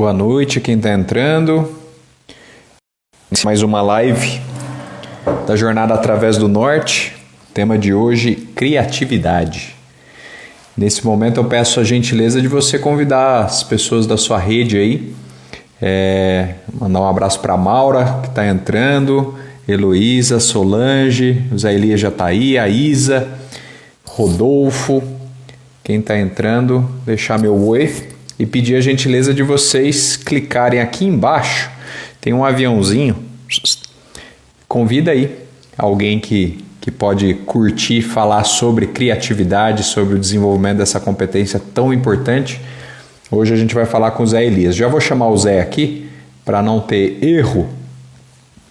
Boa noite, quem está entrando. Mais uma live da Jornada Através do Norte. Tema de hoje, criatividade. Nesse momento eu peço a gentileza de você convidar as pessoas da sua rede aí. Mandar um abraço para a Maura, que está entrando, Heloísa, Solange, o Zé Elias já está aí, a Isa, Rodolfo. Quem está entrando, deixar meu oi e pedir a gentileza de vocês clicarem aqui embaixo. Tem um aviãozinho. Convida aí alguém que pode curtir, falar sobre criatividade, sobre o desenvolvimento dessa competência tão importante. Hoje a gente vai falar com o Zé Elias. Já vou chamar o Zé aqui para não ter erro.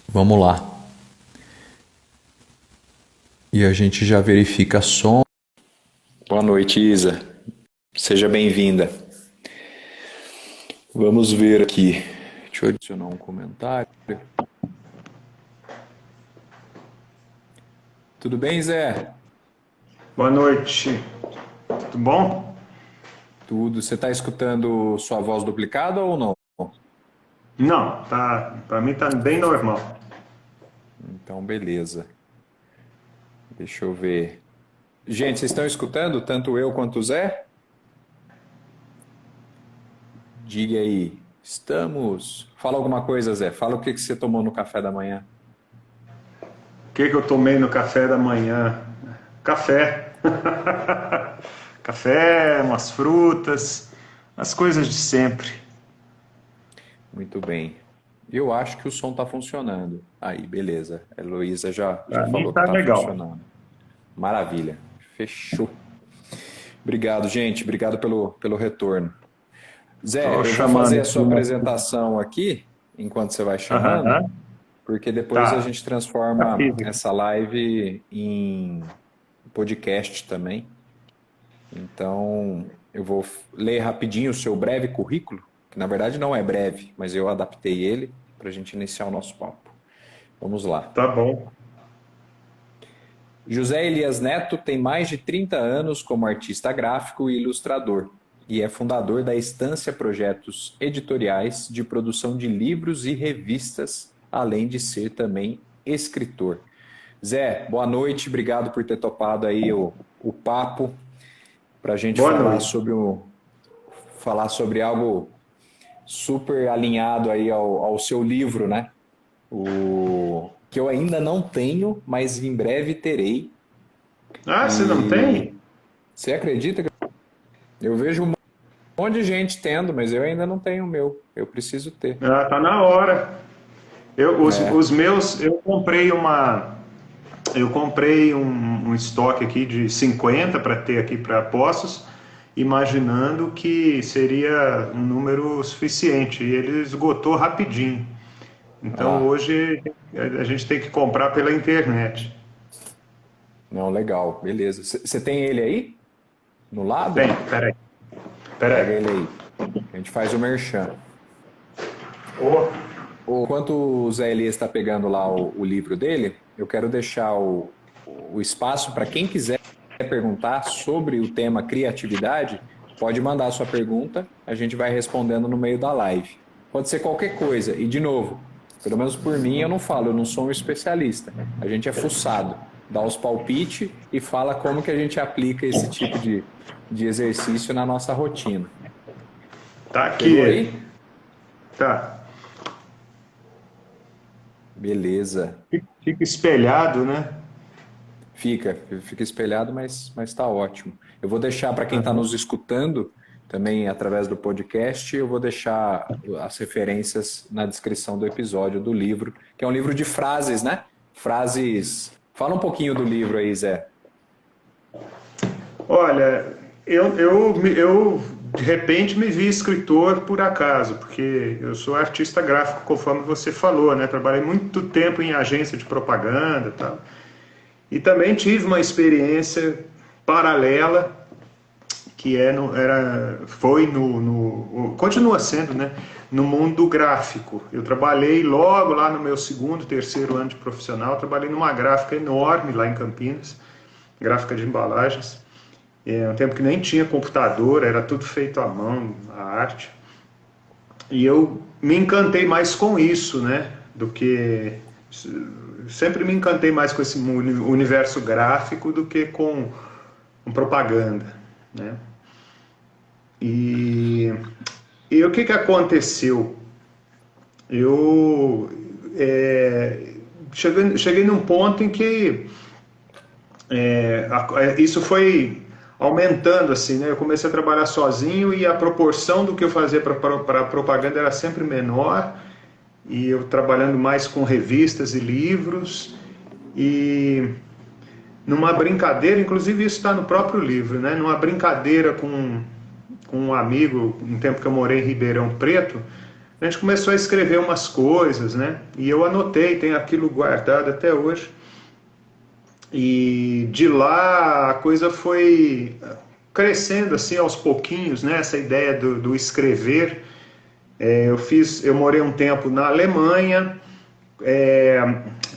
Vamos lá. E a gente já verifica som. Boa noite, Isa. Seja bem-vinda. Vamos ver aqui. Deixa eu adicionar um comentário. Tudo bem, Zé? Boa noite. Tudo bom? Tudo. Você está escutando sua voz duplicada ou não? Não, tá. Para mim tá bem normal. Então, beleza. Deixa eu ver. Gente, vocês estão escutando tanto eu quanto o Zé? Diga aí. Estamos. Fala alguma coisa, Zé. Fala o que você tomou no café da manhã. O que eu tomei no café da manhã? Café. Café, umas frutas, as coisas de sempre. Muito bem. Eu acho que o som está funcionando. Aí, beleza. A Heloísa já Para mim falou que tá está legal. funcionando. Maravilha. Fechou. Obrigado, gente. Obrigado pelo retorno. Zé, Tô eu vou chamando fazer a aqui sua uma... apresentação aqui, enquanto você vai chamando, Aham, porque depois a tá. gente Tá transforma físico. essa live em podcast também. Então, eu vou ler rapidinho o seu breve currículo, que na verdade não é breve, mas eu adaptei ele para a gente iniciar o nosso papo. Vamos lá. Tá bom. José Elias Neto tem mais de 30 anos como artista gráfico e ilustrador e é fundador da Estância Projetos Editoriais de produção de livros e revistas, além de ser também escritor. Zé, boa noite, obrigado por ter topado aí o papo para a gente Boa noite. falar sobre algo super alinhado aí ao seu livro, né? O que eu ainda não tenho, mas em breve terei. Ah, você não E tem? você acredita que eu vejo um monte de gente tendo, mas eu ainda não tenho o meu. Eu preciso ter. Ah, tá na hora. Os meus, eu comprei um estoque aqui de 50 para ter aqui para Poços, imaginando que seria um número suficiente, e ele esgotou rapidinho. Então Ah, hoje a gente tem que comprar pela internet. não, legal, beleza. Você tem ele aí? No lado? Tem, peraí, Pega peraí. ele aí. A gente faz o merchan. Oh, Enquanto o Zé Elias está pegando lá o livro dele, eu quero deixar o espaço para quem quiser perguntar sobre o tema criatividade, pode mandar a sua pergunta, a gente vai respondendo no meio da live. Pode ser qualquer coisa. E, de novo, pelo menos por mim, eu não falo, eu não sou um especialista. A gente é fuçado, dá os palpites e fala como que a gente aplica esse tipo de exercício na nossa rotina. tá Pegou aqui. aí? Tá. Beleza. Fica espelhado, né? Fica espelhado, mas tá ótimo. Eu vou deixar para quem está Aham. nos escutando, também através do podcast, eu vou deixar as referências na descrição do episódio do livro, que é um livro de frases, né? Frases. Fala um pouquinho do livro aí, Zé. Olha, eu de repente me vi escritor por acaso, porque eu sou artista gráfico, conforme você falou, né? Trabalhei muito tempo em agência de propaganda e tal. E também tive uma experiência paralela, que continua sendo, né? No mundo gráfico. Eu trabalhei logo lá no meu segundo, terceiro ano de profissional, trabalhei numa gráfica enorme lá em Campinas, gráfica de embalagens. É um tempo que nem tinha computador, era tudo feito à mão, a arte. E eu me encantei mais com isso, né? Do que. Sempre me encantei mais com esse universo gráfico do que com propaganda, né? E, e o que que aconteceu? Eu cheguei num ponto em que isso foi aumentando assim, né? Eu comecei a trabalhar sozinho e a proporção do que eu fazia para propaganda era sempre menor e eu trabalhando mais com revistas e livros e numa brincadeira, inclusive isso está no próprio livro, né? Numa brincadeira com um amigo, um tempo que eu morei em Ribeirão Preto, a gente começou a escrever umas coisas, né? E eu anotei, tenho aquilo guardado até hoje. E de lá a coisa foi crescendo assim aos pouquinhos, né? Essa ideia do escrever. Eu morei um tempo na Alemanha,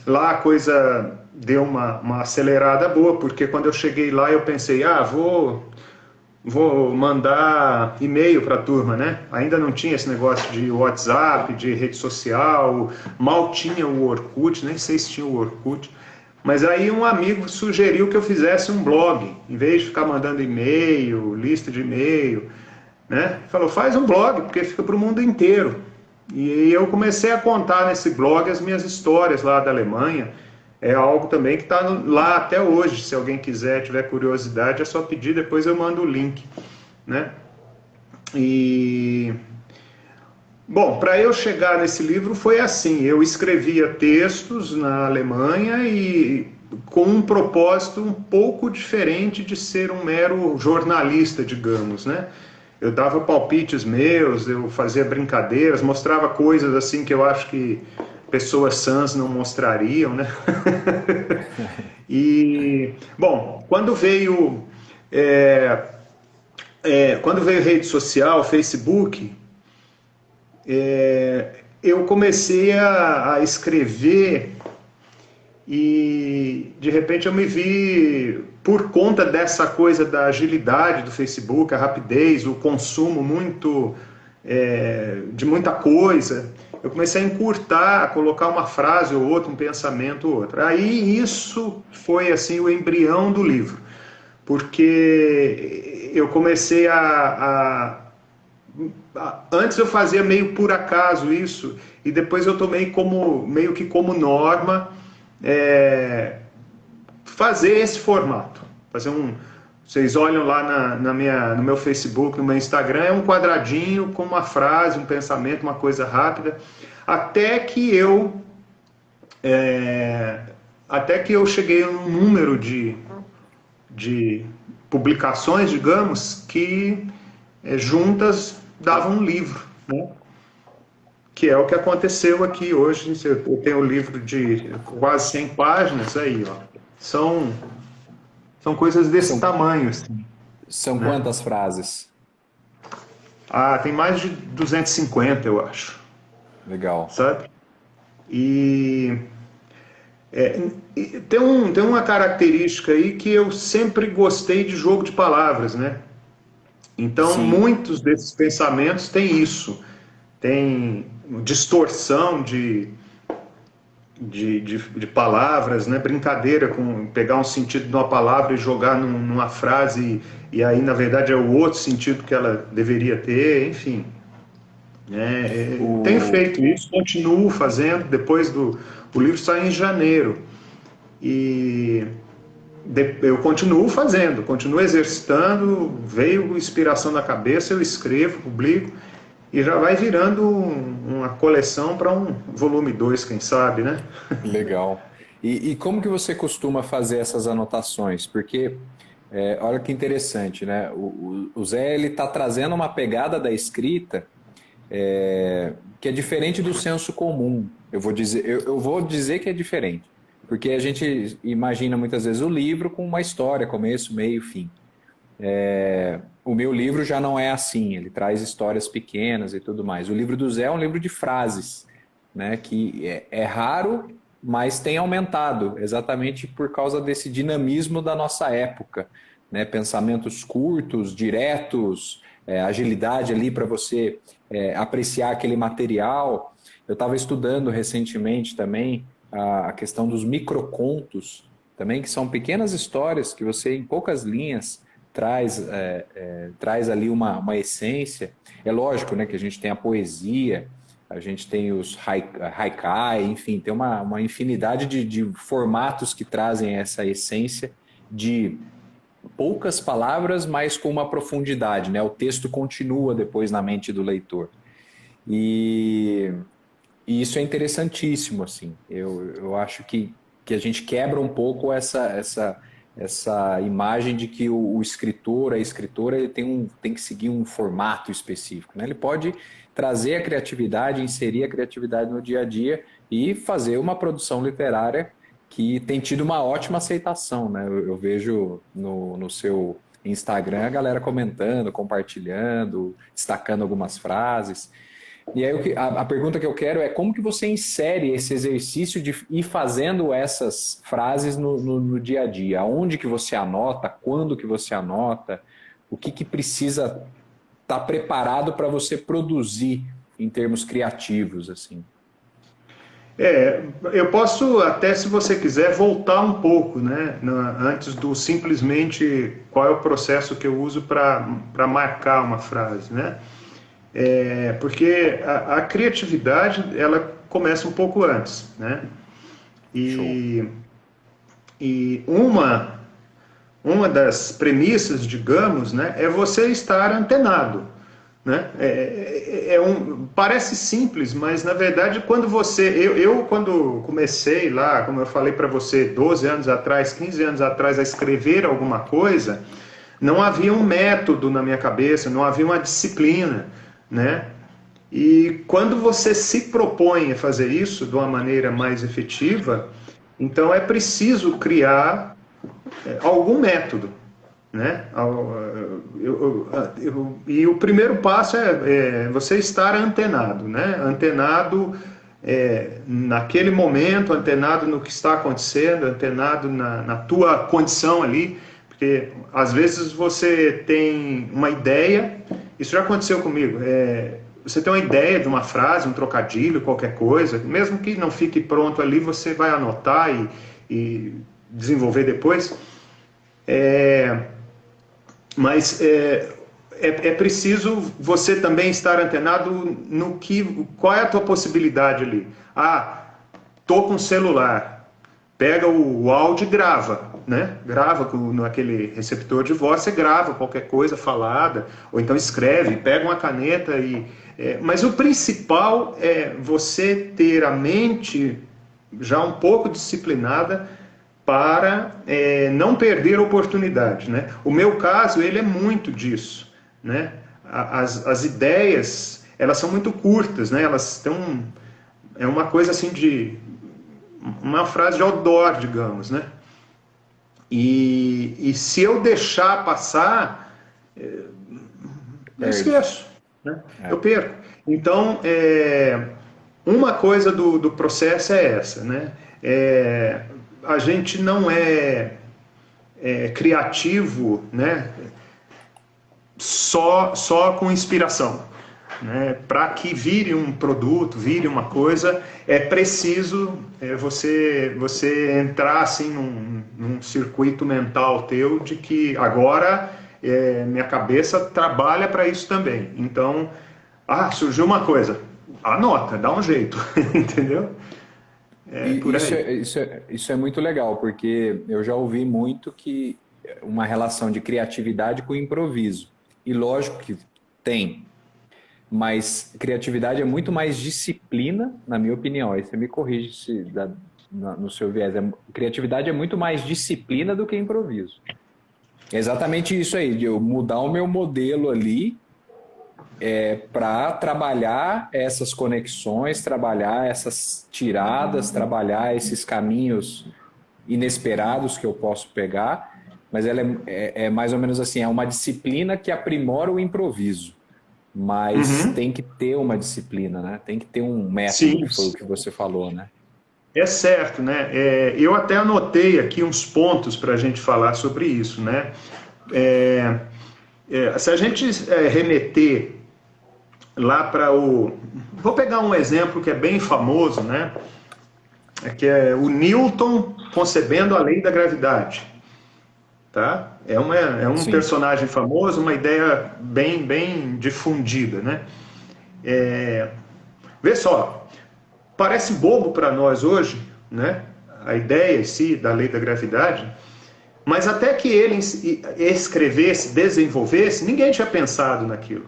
lá a coisa deu uma acelerada boa, porque quando eu cheguei lá eu pensei, vou mandar e-mail para a turma, né? Ainda não tinha esse negócio de WhatsApp, de rede social, mal tinha o Orkut, nem sei se tinha o Orkut. Mas aí um amigo sugeriu que eu fizesse um blog, em vez de ficar mandando e-mail, lista de e-mail, né? Falou, faz um blog, porque fica para o mundo inteiro. E eu comecei a contar nesse blog as minhas histórias lá da Alemanha. É algo também que está lá até hoje. Se alguém quiser, tiver curiosidade, é só pedir, depois eu mando o link, né? E bom, para eu chegar nesse livro foi assim, eu escrevia textos na Alemanha e com um propósito um pouco diferente de ser um mero jornalista, digamos, né? Eu dava palpites meus, eu fazia brincadeiras, mostrava coisas assim que eu acho que pessoas sãs não mostrariam, né? E, bom, quando veio rede social, Facebook, eu comecei a escrever e de repente eu me vi, por conta dessa coisa da agilidade do Facebook, a rapidez, o consumo de muita coisa, eu comecei a encurtar, a colocar uma frase ou outra, um pensamento ou outro. Aí isso foi assim o embrião do livro, porque eu comecei antes eu fazia meio por acaso isso, e depois eu tomei meio que como norma fazer esse formato. Vocês olham lá no meu Facebook, no meu Instagram, é um quadradinho com uma frase, um pensamento, uma coisa rápida, até que eu cheguei num número de publicações, digamos, que juntas davam um livro, né? Que é o que aconteceu aqui hoje. Eu tenho um livro de quase 100 páginas aí, ó. São coisas desse São, tamanho, assim, são né? quantas frases? Tem mais de 250, eu acho, Legal. sabe? E, tem uma característica aí que eu sempre gostei de jogo de palavras, né? Então, Sim. muitos desses pensamentos têm isso. Tem distorção de palavras, né? Brincadeira com pegar um sentido de uma palavra e jogar numa frase e aí, na verdade, é o outro sentido que ela deveria ter, enfim. Tenho O, feito isso, continuo fazendo, o livro sai em janeiro. E eu continuo fazendo, continuo exercitando, veio inspiração na cabeça, eu escrevo, publico, e já vai virando uma coleção para um volume 2, quem sabe, né? Legal. E como que você costuma fazer essas anotações? Porque, olha que interessante, né? O Zé, ele está trazendo uma pegada da escrita que é diferente do senso comum. Eu vou dizer que é diferente. Porque a gente imagina muitas vezes o livro com uma história, começo, meio, fim. O meu livro já não é assim, ele traz histórias pequenas e tudo mais. O livro do Zé é um livro de frases, né, que é raro, mas tem aumentado, exatamente por causa desse dinamismo da nossa época, né? Pensamentos curtos, diretos, agilidade ali para você apreciar aquele material. Eu estava estudando recentemente também a questão dos microcontos, também, que são pequenas histórias que você, em poucas linhas, traz ali uma essência. É lógico, né, que a gente tem a poesia, a gente tem os haikai, enfim, tem uma infinidade de formatos que trazem essa essência de poucas palavras, mas com uma profundidade, né? O texto continua depois na mente do leitor. E, e isso é interessantíssimo, assim. Eu acho que a gente quebra um pouco essa imagem de que o escritor, a escritora, ele tem que seguir um formato específico, né? Ele pode trazer a criatividade, inserir a criatividade no dia a dia e fazer uma produção literária que tem tido uma ótima aceitação, né? Eu vejo no seu Instagram a galera comentando, compartilhando, destacando algumas frases. E aí a pergunta que eu quero é como que você insere esse exercício de ir fazendo essas frases no dia a dia? Onde que você anota? Quando que você anota? O que precisa estar preparado para você produzir em termos criativos, assim? Eu posso até, se você quiser, voltar um pouco, né, antes do simplesmente qual é o processo que eu uso para marcar uma frase, né? Porque a criatividade, ela começa um pouco antes, né? Show. E uma das premissas, digamos, né, é você estar antenado, né? Parece simples, mas na verdade quando comecei lá, como eu falei para você, 12 anos atrás, 15 anos atrás, a escrever alguma coisa, não havia um método na minha cabeça, não havia uma disciplina, né? E quando você se propõe a fazer isso de uma maneira mais efetiva, então é preciso criar algum método, né? E o primeiro passo é você estar antenado, né? Antenado naquele momento, antenado no que está acontecendo, antenado na tua condição ali, porque às vezes você tem uma ideia, isso já aconteceu comigo, você tem uma ideia de uma frase, um trocadilho, qualquer coisa, mesmo que não fique pronto ali, você vai anotar e desenvolver depois. Mas é preciso você também estar antenado no qual é a tua possibilidade ali. Tô com celular, pega o áudio e grava, né? Grava naquele receptor de voz, você grava qualquer coisa falada, ou então escreve, pega uma caneta mas o principal é você ter a mente já um pouco disciplinada para não perder a oportunidade, né? O meu caso, ele é muito disso, né? As ideias, elas são muito curtas, né? Elas têm é uma coisa assim uma frase de outdoor, digamos, né? E se eu deixar passar, eu esqueço, né? Eu perco. Então, uma coisa do processo é essa, né? A gente não é criativo, né, só com inspiração, né? Para que vire um produto, vire uma coisa, é preciso você entrar assim num circuito mental teu de que agora minha cabeça trabalha para isso também. Então, surgiu uma coisa, anota, dá um jeito, entendeu? Por aí. Isso é muito legal, porque eu já ouvi muito que uma relação de criatividade com improviso. E lógico que tem, mas criatividade é muito mais disciplina, na minha opinião. Aí você me corrige no seu viés. Criatividade é muito mais disciplina do que improviso. É exatamente isso aí, de eu mudar o meu modelo ali para trabalhar essas conexões, trabalhar essas tiradas, trabalhar esses caminhos inesperados que eu posso pegar, mas ela é mais ou menos assim, é uma disciplina que aprimora o improviso, mas tem que ter uma disciplina, né? Tem que ter um método, Sim, que foi o que você falou, né? é certo, né? Eu até anotei aqui uns pontos para a gente falar sobre isso, né? Se a gente remeter lá para o... Vou pegar um exemplo que é bem famoso, né? Que é o Newton concebendo a lei da gravidade. Tá? É um Sim. personagem famoso, uma ideia bem difundida, né? Vê só, parece bobo para nós hoje, né? A ideia em si da lei da gravidade, mas até que ele escrevesse, desenvolvesse, ninguém tinha pensado naquilo.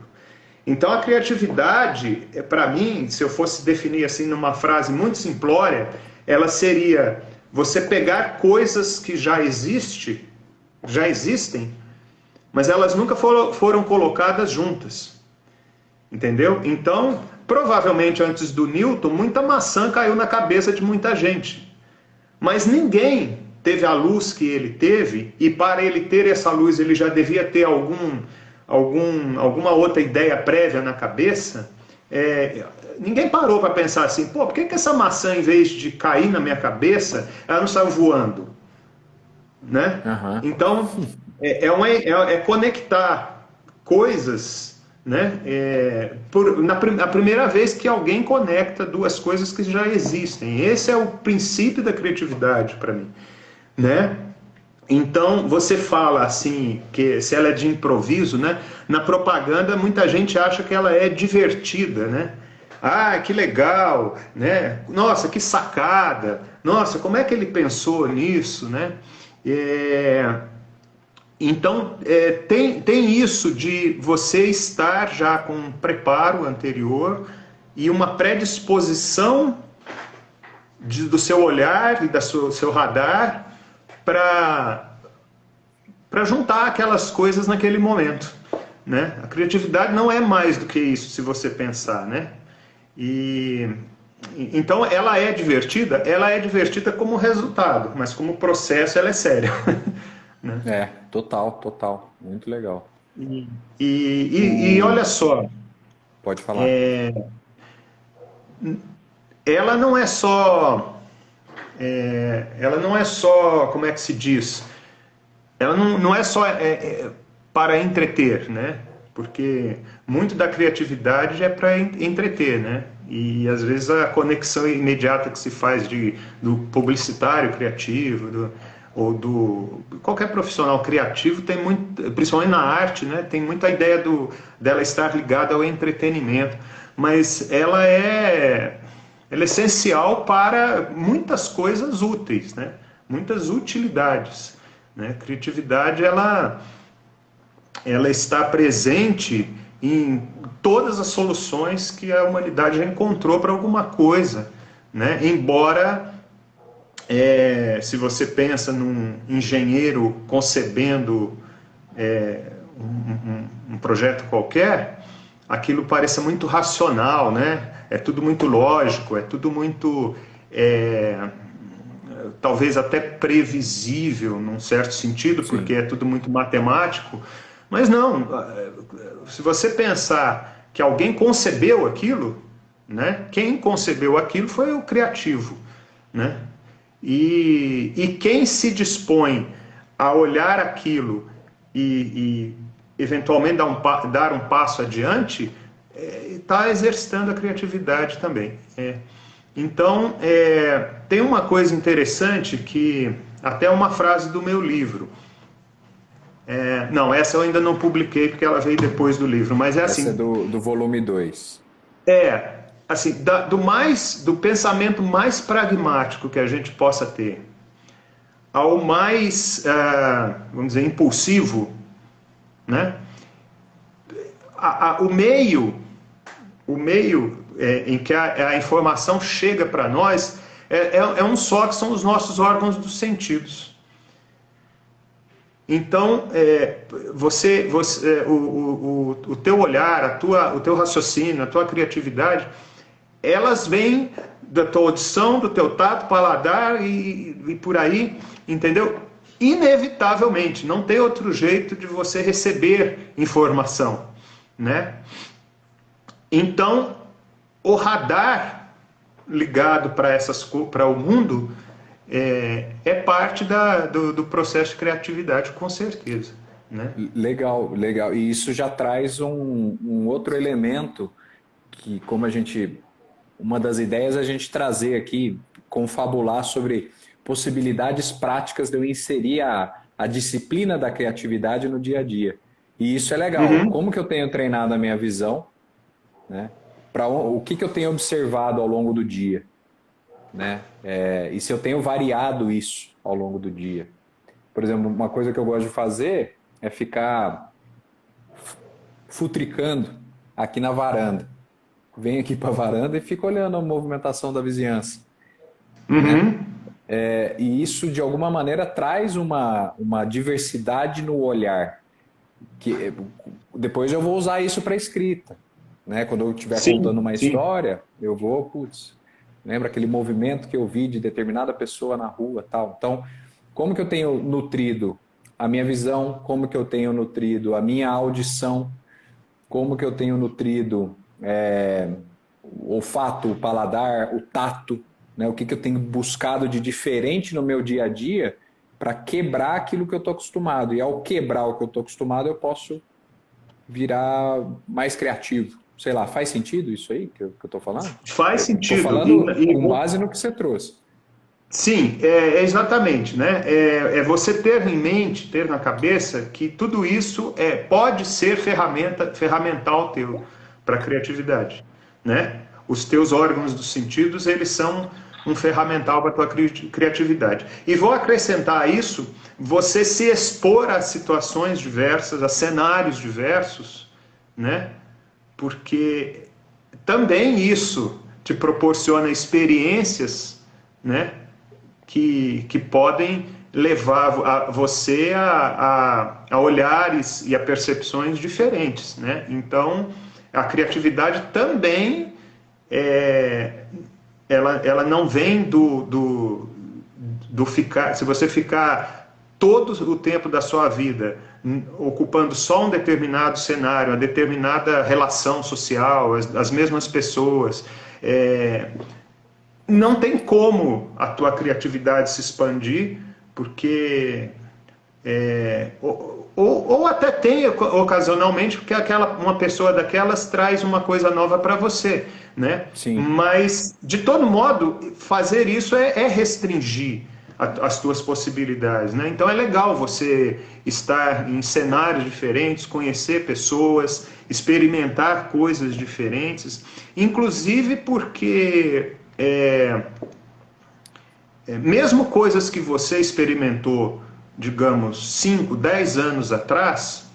Então a criatividade, para mim, se eu fosse definir assim numa frase muito simplória, ela seria você pegar coisas que já existem, mas elas nunca foram colocadas juntas. Entendeu? Então, provavelmente antes do Newton, muita maçã caiu na cabeça de muita gente. Mas ninguém teve a luz que ele teve, e para ele ter essa luz, ele já devia ter alguma outra ideia prévia na cabeça. Ninguém parou para pensar assim, pô, por que essa maçã, em vez de cair na minha cabeça, ela não saiu voando? Né? Aham. Então, é conectar coisas, né? A primeira vez que alguém conecta duas coisas que já existem. Esse é o princípio da criatividade para mim, né? Então, você fala assim, que se ela é de improviso, né? Na propaganda, muita gente acha que ela é divertida, né? Ah, que legal, né? Nossa, que sacada. Nossa, como é que ele pensou nisso, né? Então, tem isso de você estar já com um preparo anterior e uma predisposição do seu olhar e do seu radar para juntar aquelas coisas naquele momento, né? A criatividade não é mais do que isso, se você pensar, né? Então, ela é divertida como resultado, mas como processo ela é séria. Né? Total, total. Muito legal. E O... olha só, Pode falar. ela não é só, como é que se diz? Ela não é só para entreter, né? Porque muito da criatividade é para entreter, né? E às vezes a conexão imediata que se faz do publicitário criativo, ou do qualquer profissional criativo tem muito, principalmente na arte, né? Tem muita ideia dela estar ligada ao entretenimento, mas ela é essencial para muitas coisas úteis, né? Muitas utilidades, né? Criatividade ela está presente em todas as soluções que a humanidade já encontrou para alguma coisa, né? Embora, se você pensa num engenheiro concebendo um projeto qualquer, aquilo pareça muito racional, né? É tudo muito lógico, é tudo muito, talvez até previsível num certo sentido, Sim. porque é tudo muito matemático. Mas não, se você pensar que alguém concebeu aquilo, né? Quem concebeu aquilo foi o criativo, né? E quem se dispõe a olhar aquilo e eventualmente dar um passo adiante, está exercitando a criatividade também. Então, tem uma coisa interessante que, até uma frase do meu livro, não, essa eu ainda não publiquei porque ela veio depois do livro, mas é Essa é assim, do volume 2. assim, do pensamento mais pragmático que a gente possa ter, ao mais, vamos dizer, impulsivo, né? O meio em que a informação chega para nós é um só, que são os nossos órgãos dos sentidos. Então, o teu olhar, o teu raciocínio, a tua criatividade, elas vêm da tua audição, do teu tato, paladar e por aí, entendeu? Inevitavelmente, não tem outro jeito de você receber informação, né? Então, o radar ligado para o mundo é parte do processo de criatividade, com certeza. né? Legal, legal. E isso já traz um outro elemento que, como a gente, uma das ideias é a gente trazer aqui, confabular sobre possibilidades práticas de eu inserir a disciplina da criatividade no dia a dia. E isso é legal. Uhum. Como que eu tenho treinado a minha visão, né? Para o que eu tenho observado ao longo do dia, né? E se eu tenho variado isso ao longo do dia. Por exemplo, uma coisa que eu gosto de fazer é ficar futricando aqui na varanda. Venho aqui para a varanda e fico olhando a movimentação da vizinhança, né? Uhum. E isso, de alguma maneira, traz uma diversidade no olhar, que depois eu vou usar isso para escrita, né? Quando eu estiver contando Sim, uma sim. história, eu vou, putz, lembra aquele movimento que eu vi de determinada pessoa na rua, tal. Então, como que eu tenho nutrido a minha visão, como que eu tenho nutrido a minha audição, como que eu tenho nutrido o olfato, o paladar, o tato, né? O que eu tenho buscado de diferente no meu dia a dia para quebrar aquilo que eu estou acostumado. E ao quebrar o que eu estou acostumado, eu posso virar mais criativo. Sei lá, faz sentido isso aí que eu estou falando? Faz Eu estou sentido. falando com base no que você trouxe. Sim, é exatamente, né? É você ter em mente, ter na cabeça que tudo isso pode ser ferramental teu para a criatividade, né? Os teus órgãos dos sentidos, eles são um ferramental para a tua criatividade. E vou acrescentar a isso, você se expor a situações diversas, a cenários diversos, né? Porque também isso te proporciona experiências, né? Que podem levar você a olhares e a percepções diferentes, né? Então, a criatividade também ela não vem do ficar. Se você ficar todo o tempo da sua vida ocupando só um determinado cenário, uma determinada relação social, as mesmas pessoas, não tem como a tua criatividade se expandir, porque ou até tem ocasionalmente, porque uma pessoa daquelas traz uma coisa nova para você, né? Sim. Mas de todo modo fazer isso restringir as tuas possibilidades, né? Então é legal você estar em cenários diferentes, conhecer pessoas, experimentar coisas diferentes, inclusive porque mesmo coisas que você experimentou, digamos, 5, 10 anos atrás,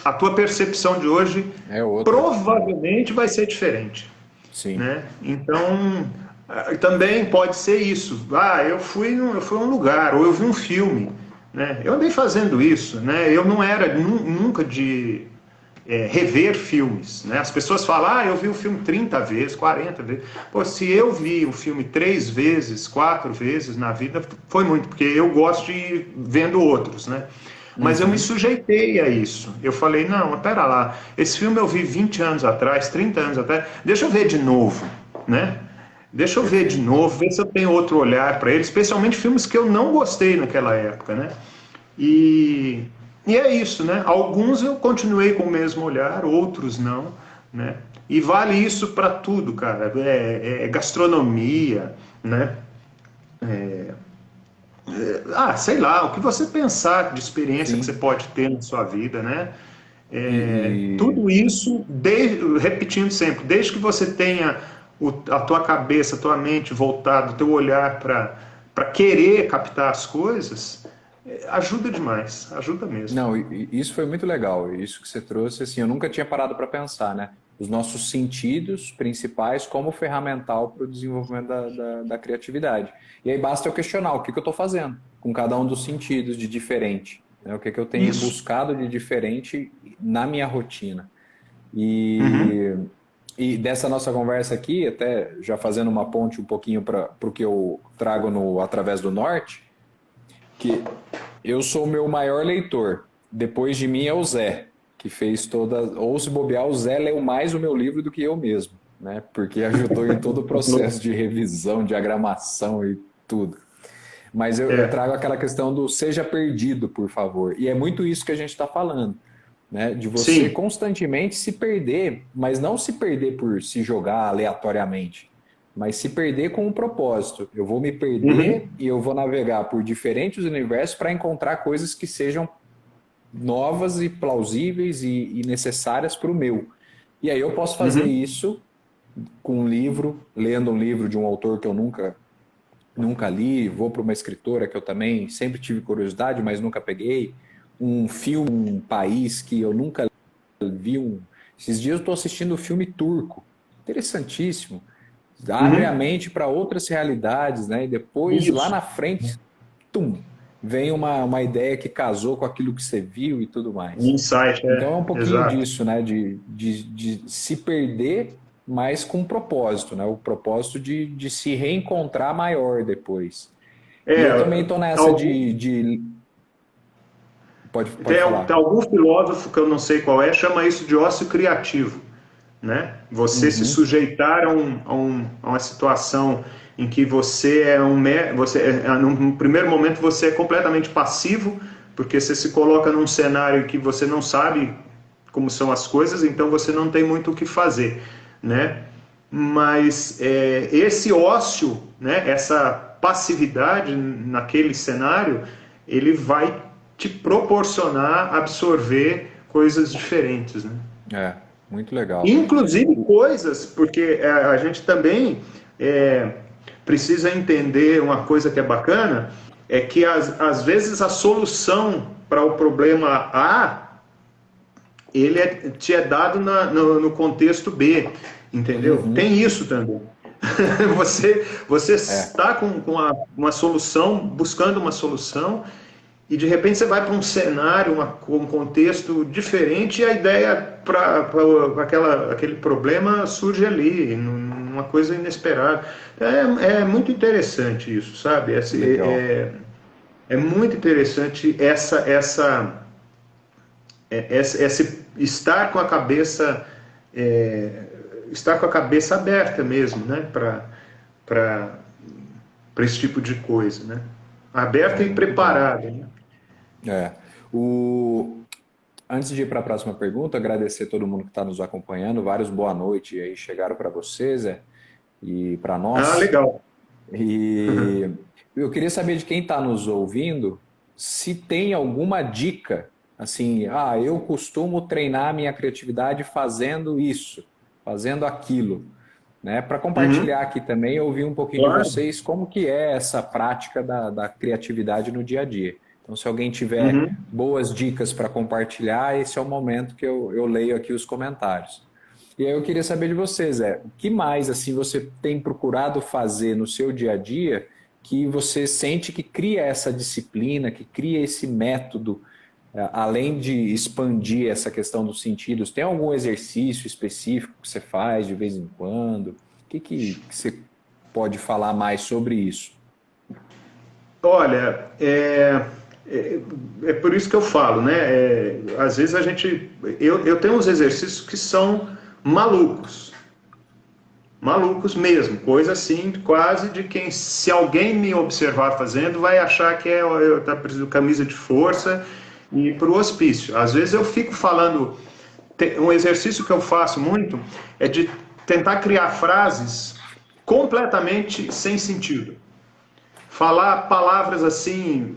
a tua percepção de hoje É outra. provavelmente vai ser diferente, Sim. né? Então, também pode ser isso. Eu fui a um lugar, ou eu vi um filme, né? Eu andei fazendo isso, né? Eu não era nunca de rever filmes, né? As pessoas falam, eu vi o filme 30 vezes, 40 vezes. Pô, se eu vi o filme 3 vezes, 4 vezes na vida, foi muito, porque eu gosto de ir vendo outros, né? Mas eu me Uhum. sujeitei a isso. Eu falei, não, mas pera lá, esse filme eu vi 20 anos atrás, 30 anos atrás, deixa eu ver de novo, né? Deixa eu ver de Perfeito. novo, ver se eu tenho outro olhar para ele, especialmente filmes que eu não gostei naquela época, né? E, e é isso, né? Alguns eu continuei com o mesmo olhar, outros não, né? E vale isso para tudo, cara. É gastronomia, né? Sei lá, o que você pensar de experiência que você Sim. pode ter na sua vida, né? E, Tudo isso, repetindo sempre, desde que você tenha a tua cabeça, a tua mente voltada, o teu olhar para querer captar as coisas, ajuda demais, ajuda mesmo. Não, isso foi muito legal. Isso que você trouxe, assim, eu nunca tinha parado para pensar, né? Os nossos sentidos principais como ferramental para o desenvolvimento da criatividade. E aí basta eu questionar o que eu estou fazendo com cada um dos sentidos de diferente, né? O que eu tenho Isso. buscado de diferente na minha rotina. Uhum. E, e dessa nossa conversa aqui, até já fazendo uma ponte um pouquinho para o que eu trago no Através do Norte, que eu sou o meu maior leitor. Depois de mim é o Zé, que fez toda. Ou se bobear, o Zé leu mais o meu livro do que eu mesmo, né? Porque ajudou em todo o processo de revisão, diagramação e tudo. Mas eu trago aquela questão do seja perdido, por favor. E é muito isso que a gente está falando, né? De você Sim. constantemente se perder, mas não se perder por se jogar aleatoriamente, mas se perder com um propósito. Eu vou me perder Uhum. e eu vou navegar por diferentes universos para encontrar coisas que sejam novas e plausíveis e necessárias para o meu. E aí eu posso fazer Uhum. isso com um livro, lendo um livro de um autor que eu nunca li, vou para uma escritora que eu também sempre tive curiosidade, mas nunca peguei, um filme, um país que eu nunca vi. Esses dias eu estou assistindo um filme turco, interessantíssimo, abre a Uhum. mente para outras realidades, né? E depois, lá Isso. na frente, tum, vem uma ideia que casou com aquilo que você viu e tudo mais. Insight, Então é um pouquinho exato. disso, né? De se perder, mas com um propósito, né? O propósito de se reencontrar maior depois. E É, eu também estou nessa algum, pode tem falar. algum filósofo que eu não sei qual é, chama isso de ócio criativo, né? Você se Uhum, sujeitar a uma situação em que você é num primeiro momento você é completamente passivo, porque você se coloca num cenário que você não sabe como são as coisas, então você não tem muito o que fazer, né? Mas esse ócio, né, essa passividade naquele cenário, ele vai te proporcionar absorver coisas diferentes, né? muito legal. Inclusive coisas, porque a gente também é, precisa entender uma coisa que é bacana, é que às vezes a solução para o problema A te é dado no contexto B, entendeu? Uhum, Tem isso também. Você é, está com uma solução, buscando uma solução, e de repente você vai para um cenário, um contexto diferente, e a ideia para aquele problema surge ali, numa coisa inesperada. É muito interessante isso, sabe? legal. É muito interessante esse estar com a cabeça é, estar com a cabeça aberta mesmo, né, para esse tipo de coisa, né, aberta e Muito bom. preparada, né? É. O... Antes de ir para a próxima pergunta, agradecer a todo mundo que está nos acompanhando. Vários boa noite aí chegaram para vocês, e para Ah, nós. legal. E eu queria saber de quem está nos ouvindo se tem alguma dica, assim, eu costumo treinar minha criatividade fazendo isso, fazendo aquilo, né? Para compartilhar Uhum, aqui também, ouvir um pouquinho de claro. vocês como que é essa prática da criatividade no dia a dia. Então, se alguém tiver Uhum. boas dicas para compartilhar, esse é o momento que eu leio aqui os comentários. E aí eu queria saber de vocês, o que mais assim você tem procurado fazer no seu dia a dia que você sente que cria essa disciplina, que cria esse método, além de expandir essa questão dos sentidos, tem algum exercício específico que você faz de vez em quando? O que você pode falar mais sobre isso? Olha, é por isso que eu falo, né? Às vezes eu tenho uns exercícios que são malucos, malucos mesmo, coisa assim, quase de quem, se alguém me observar fazendo, vai achar que eu tá precisando de camisa de força e para o hospício. Às vezes eu fico falando, um exercício que eu faço muito é de tentar criar frases completamente sem sentido. Falar palavras assim,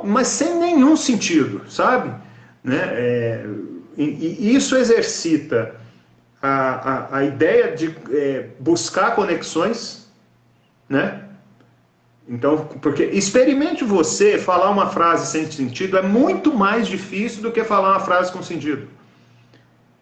mas sem nenhum sentido, sabe? Né? E isso exercita a ideia de buscar conexões, né? Então, porque experimente você falar uma frase sem sentido é muito mais difícil do que falar uma frase com sentido.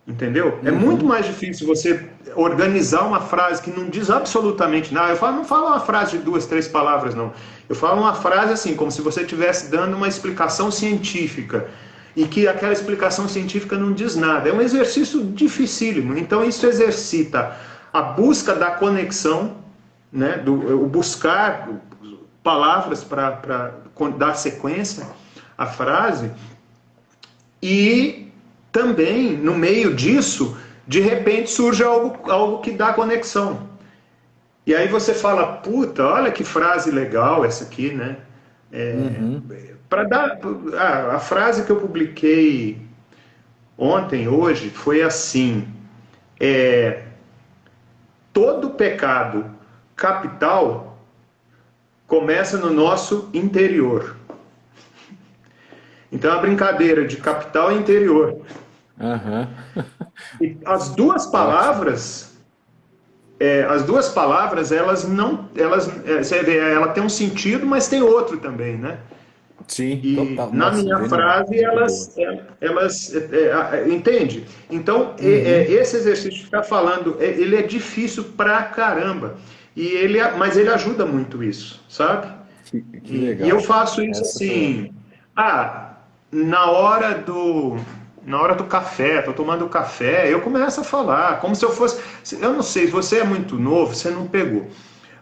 Entendeu? É muito Uhum, mais difícil você organizar uma frase que não diz absolutamente nada. Não falo uma frase de duas, três palavras, não. Eu falo uma frase assim, como se você estivesse dando uma explicação científica e que aquela explicação científica não diz nada. É um exercício dificílimo. Então, isso exercita a busca da conexão, né, o buscar palavras para dar sequência à frase e também, no meio disso, de repente surge algo que dá conexão. E aí você fala, puta, olha que frase legal essa aqui, né? Uhum. Para dar a frase que eu publiquei ontem, hoje, foi assim: é, todo pecado capital começa no nosso interior. Então, a brincadeira de capital e interior. Aham. E Ótimo. as duas palavras, elas não, você vê, ela tem um sentido, mas tem outro também, né? Sim, E total. na Nossa, minha genial. frase Muito boa. entende? Então Uhum. esse exercício de ficar falando, ele é difícil pra caramba mas ele ajuda muito isso, sabe? Que E eu legal. faço isso Essa foi. assim, ah, na hora do na hora do café, tô tomando café, eu começo a falar, como se eu fosse, eu não sei, se você é muito novo, você não pegou.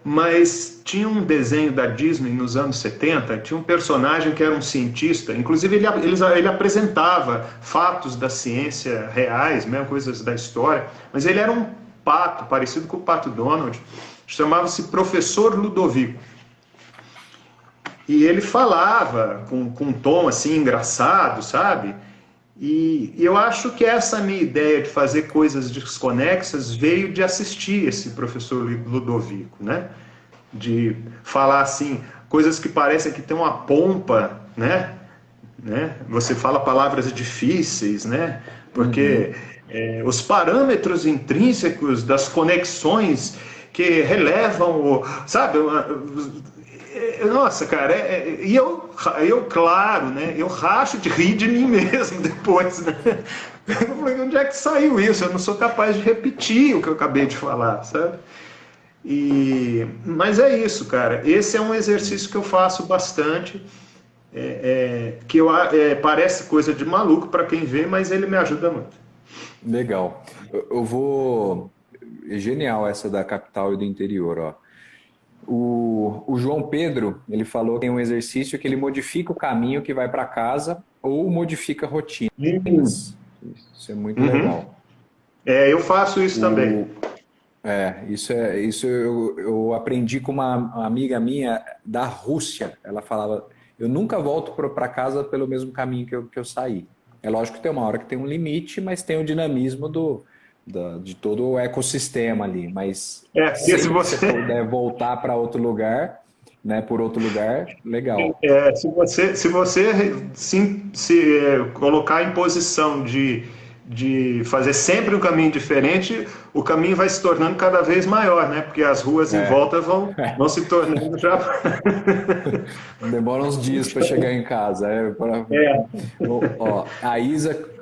Mas tinha um desenho da Disney nos anos 70, tinha um personagem que era um cientista, inclusive ele apresentava fatos da ciência reais, mesmo coisas da história, mas ele era um pato, parecido com o Pato Donald, chamava-se Professor Ludovico. E ele falava com um tom assim engraçado, sabe? E eu acho que essa minha ideia de fazer coisas desconexas veio de assistir esse professor Ludovico, né? De falar assim, coisas que parecem que tem uma pompa, né? Você fala palavras difíceis, né? Porque Uhum. os parâmetros intrínsecos das conexões que relevam, sabe? Nossa, cara, e eu, claro, né? Eu racho de rir de mim mesmo depois, né? Eu falei, onde é que saiu isso? Eu não sou capaz de repetir o que eu acabei de falar, sabe? Mas é isso, cara. Esse é um exercício que eu faço bastante, parece coisa de maluco para quem vê, mas ele me ajuda muito. Legal. Eu vou. É genial essa da capital e do interior, ó. O João Pedro, ele falou que tem um exercício que ele modifica o caminho que vai para casa ou modifica Uhum. rotinas. Isso é muito legal. Eu faço isso também. O, isso eu aprendi com uma amiga minha da Rússia. Ela falava, eu nunca volto para casa pelo mesmo caminho que eu saí. É lógico que tem uma hora que tem um limite, mas tem o dinamismo de todo o ecossistema ali. Mas Porque se sempre que você você puder voltar para outro lugar, né, por outro lugar, legal. se colocar em posição de fazer sempre um caminho diferente, o caminho vai se tornando cada vez maior, né? Porque as ruas em É, volta vão se tornando já. demora uns dias para chegar em casa. É, Ó,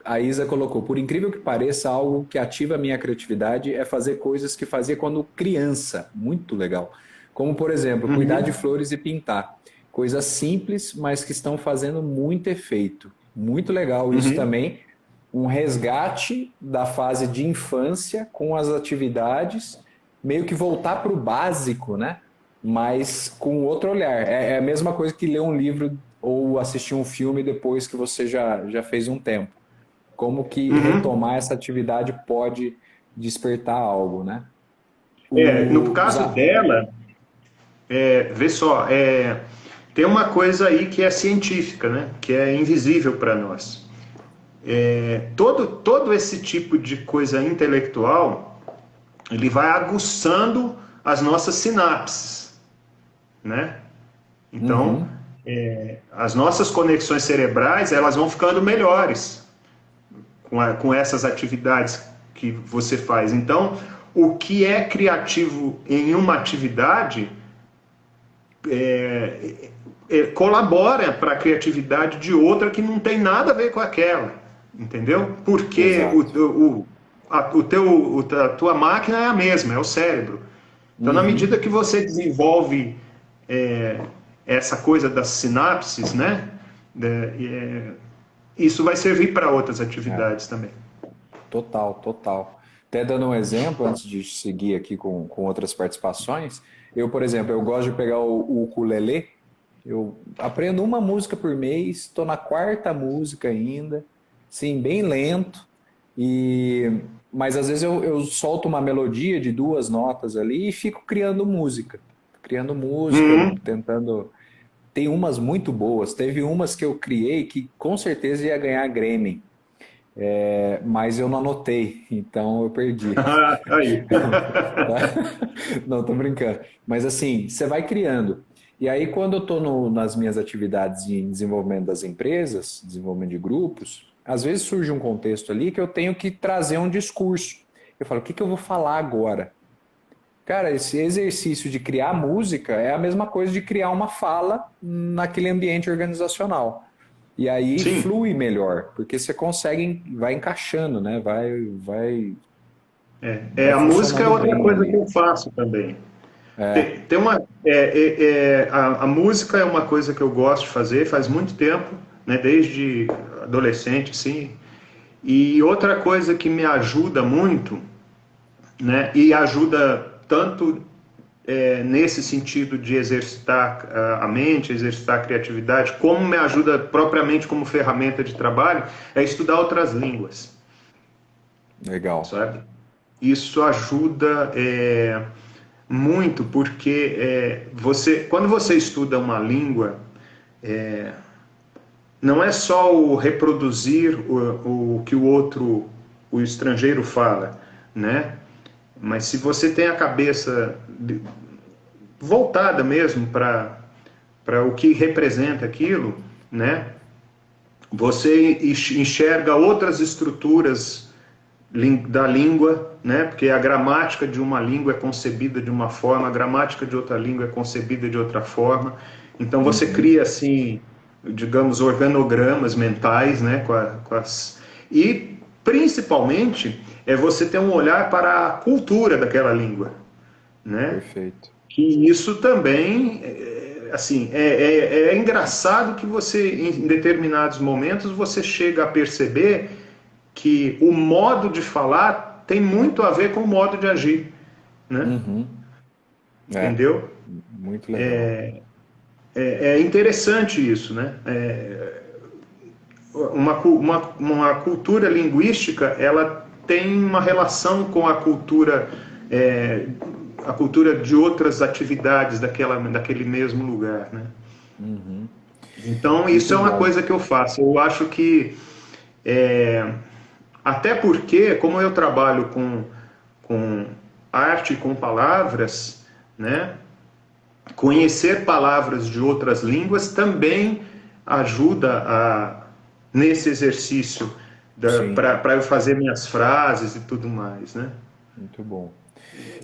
a Isa colocou, por incrível que pareça, algo que ativa a minha criatividade é fazer coisas que fazia quando criança. Muito legal. Como, por exemplo, cuidar de uhum, flores e pintar. Coisas simples, mas que estão fazendo muito efeito. Muito legal isso uhum. também. Um resgate da fase de infância com as atividades, meio que voltar para o básico, né? Mas com outro olhar. É a mesma coisa que ler um livro ou assistir um filme depois que você já fez um tempo. Como que Uhum. retomar essa atividade pode despertar algo, né? No Os caso dela, vê só, tem uma coisa aí que é científica, né? Que é invisível para nós. Todo esse tipo de coisa intelectual, ele vai aguçando as nossas sinapses, né? Então, Uhum, as nossas conexões cerebrais, elas vão ficando melhores com essas atividades que você faz. Então, o que é criativo em uma atividade colabora para a criatividade de outra que não tem nada a ver com aquela, entendeu? Porque exato. a tua máquina é a mesma, é o cérebro. Então, na medida Uhum, que você desenvolve é, essa coisa das sinapses, né? É, isso vai servir para outras é, atividades também. total, total. Até dando um exemplo, antes de seguir aqui com outras participações, eu, por exemplo, eu gosto de pegar o ukulele, eu aprendo uma música por mês, estou na quarta música ainda, sim, bem lento, Mas às vezes eu solto uma melodia de 2 notas ali e fico criando música. Criando música, Uhum. tentando. Tem umas muito boas. Teve umas que eu criei que com certeza ia ganhar Grammy, mas eu não anotei, então eu perdi. Aí. Não, tô brincando. Mas assim, você vai criando. E aí, quando eu estou nas minhas atividades em desenvolvimento das empresas, desenvolvimento de grupos, às vezes surge um contexto ali que eu tenho que trazer um discurso. Eu falo, o que eu vou falar agora? Cara, esse exercício de criar música é a mesma coisa de criar uma fala naquele ambiente organizacional. E aí Sim. flui melhor, porque você consegue, vai encaixando, né? Vai A música é funcionando outra bem coisa que ali. eu faço também. Tem uma, a música é uma coisa que eu gosto de fazer faz muito tempo, né, desde adolescente, sim. E outra coisa que me ajuda muito, né, e ajuda tanto nesse sentido de exercitar a mente, exercitar a criatividade, como me ajuda propriamente como ferramenta de trabalho, é estudar outras línguas, Legal. sabe? Isso ajuda muito porque quando você estuda uma língua, não é só o reproduzir o que o estrangeiro fala, né? Mas se você tem a cabeça voltada mesmo para o que representa aquilo, né? Você enxerga outras estruturas da língua, né? Porque a gramática de uma língua é concebida de uma forma, a gramática de outra língua é concebida de outra forma. Então você Uhum. cria assim, digamos, organogramas mentais, né? E principalmente é você ter um olhar para a cultura daquela língua, né? Perfeito. Que isso também, assim, é engraçado que você, em determinados momentos, você chega a perceber que o modo de falar tem muito a ver com o modo de agir, né? Uhum. É, Entendeu? muito legal. É interessante isso, né? Uma cultura linguística, ela tem uma relação com é, a cultura de outras atividades daquele mesmo lugar, né? Uhum. Então, isso Muito é uma bom. coisa que eu faço. Eu acho que, é, até porque, como eu trabalho com arte, com palavras, né? Conhecer palavras de outras línguas também ajuda nesse exercício Sim, para eu fazer minhas frases e tudo mais, né? muito bom.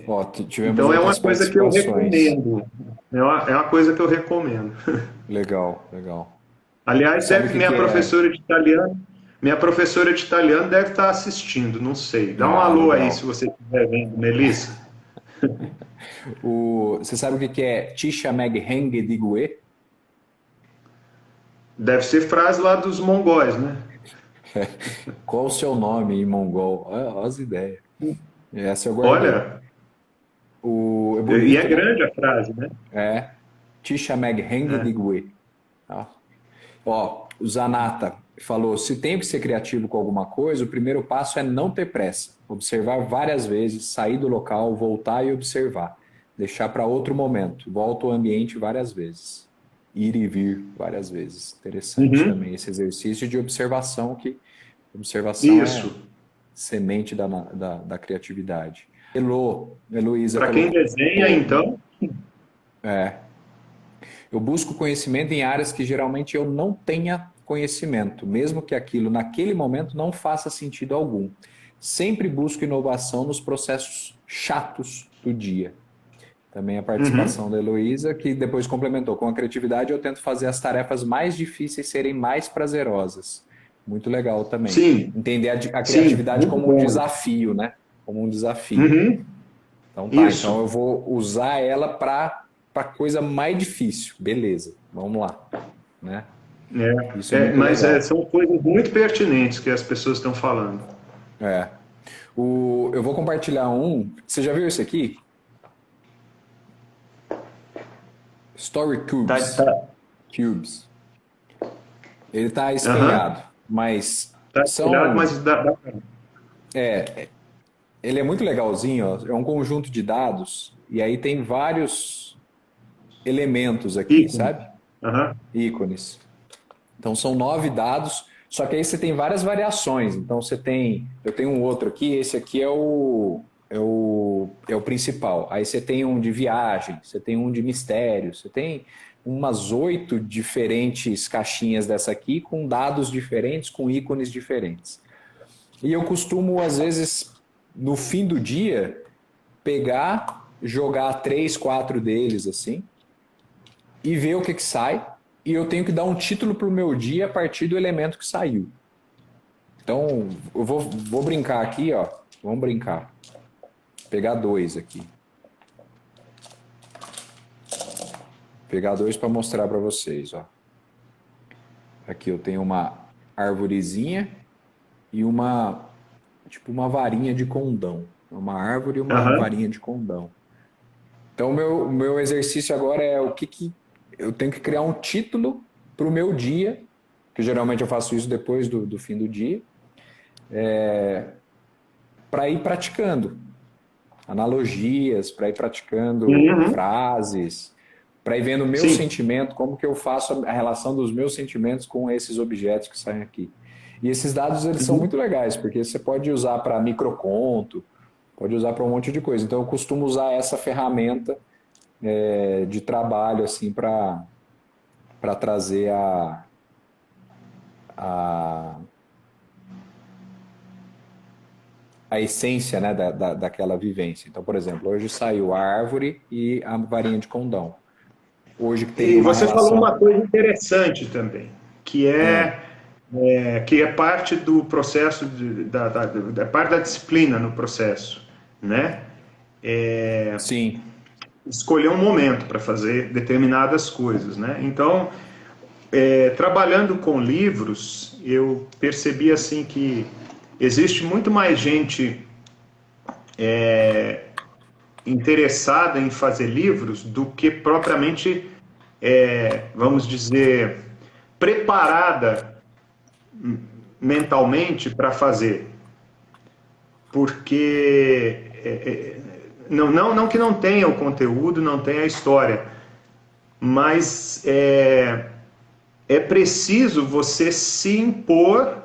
Ó, tivemos Então é outras uma coisa que eu participações. recomendo. É uma coisa que eu recomendo. Legal, legal. Aliás, Sabe o que que é? minha professora de italiano deve estar assistindo, não sei. Dá um Ah, alô aí se legal. você estiver vendo, Melissa. Você sabe o que que é Tisha Meg Heng Digue? Deve ser frase lá dos mongóis, né? Qual o seu nome em mongol? Olha as ideias. Essa eu guardei. Olha, É e é bonito, né? grande a frase, né? É. Tisha Meg Heng É. Digue. Tá? Ó, o Zanata falou: se tem que ser criativo com alguma coisa, o primeiro passo é não ter pressa. Observar várias vezes, sair do local, voltar e observar. Deixar para outro momento. Volta ao ambiente várias vezes. Ir e vir várias vezes. Interessante Uhum. também esse exercício de observação, que observação Isso. é semente da criatividade. Heloísa Para quem colocou. desenha, então, É, eu busco conhecimento em áreas que geralmente eu não tenha conhecimento, mesmo que aquilo naquele momento não faça sentido algum. Sempre busco inovação nos processos chatos do dia. Também a uhum. participação da Heloísa, que depois complementou. Com a criatividade, eu tento fazer as tarefas mais difíceis serem mais prazerosas. Muito legal também. Sim, Entender a sim, criatividade muito como um bom. desafio, né? Como um desafio. Uhum. Então tá, então Isso. eu vou usar ela para coisa mais difícil. Beleza, vamos lá, né? Isso é muito Mas legal. são coisas muito pertinentes que as pessoas estão falando. É. Eu vou compartilhar um. Você já viu esse aqui? Story Tá, Cubes. tá, Cubes. Ele está aham, espelhado, mas tá espelhado, são mas dá. É, ele é muito legalzinho, ó. É um conjunto de dados e aí tem vários elementos aqui, Ícone. sabe? Aham. Ícones. Então são 9 dados, só que aí você tem várias variações. Então você tem, eu tenho um outro aqui, esse aqui é o principal. Aí você tem um de viagem, você tem um de mistério, você tem umas 8 diferentes caixinhas dessa aqui com dados diferentes, com ícones diferentes. E eu costumo, às vezes, no fim do dia, pegar, jogar 3, 4 deles assim, e ver o que sai. E eu tenho que dar um título para o meu dia a partir do elemento que saiu. Então, eu vou brincar aqui, ó. Vamos brincar. Pegar dois aqui. Pegar dois para mostrar para vocês, ó. Aqui eu tenho uma arvorezinha e tipo uma varinha de condão. Uma árvore e uma Aham. varinha de condão. Então, o meu exercício agora é o que eu tenho que criar um título para o meu dia, que geralmente eu faço isso depois do fim do dia, para ir praticando analogias, para ir praticando Uhum. frases, para ir vendo o meu Sim. sentimento, como que eu faço a relação dos meus sentimentos com esses objetos que saem aqui. E esses dados eles são Uhum. muito legais, porque você pode usar para microconto, pode usar para um monte de coisa. Então eu costumo usar essa ferramenta de trabalho assim para trazer a, a essência, né, daquela vivência. Então, por exemplo, hoje saiu a árvore e a varinha de condão. Hoje que teria E uma você falou relação. uma coisa interessante também, que Ah, que é parte do processo, parte da disciplina no processo, né? sim, Escolher um momento para fazer determinadas coisas, né? Então, trabalhando com livros, eu percebi assim que existe muito mais gente interessada em fazer livros do que propriamente, vamos dizer, preparada mentalmente para fazer, porque não que não tenha o conteúdo, não tenha a história, mas é preciso você se impor